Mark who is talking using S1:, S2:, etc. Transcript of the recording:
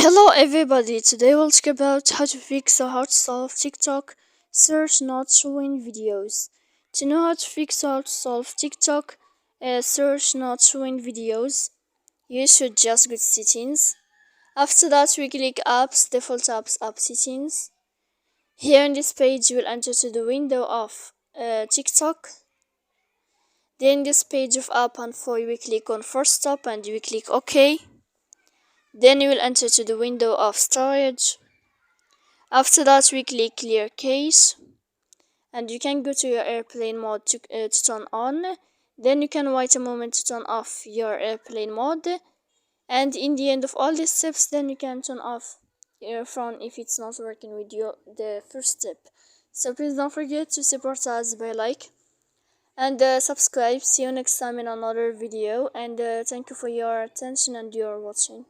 S1: Hello everybody, today we'll talk about how to fix or how to solve TikTok search not showing videos. To know how to fix or how to solve TikTok search not showing videos, you should just go to settings. After that we click apps, default apps, app settings. Here in this page you will enter to the window of TikTok. Then this page of app info you will click on first stop and you will click OK. Then you will enter to the window of storage. After that we click clear cache and you can go to your airplane mode to turn on. Then you can wait a moment to turn off your airplane mode, and in the end of all these steps then you can turn off your phone if it's not working with you the first step. So please don't forget to support us by like and subscribe. See you next time in another video, and thank you for your attention and your watching.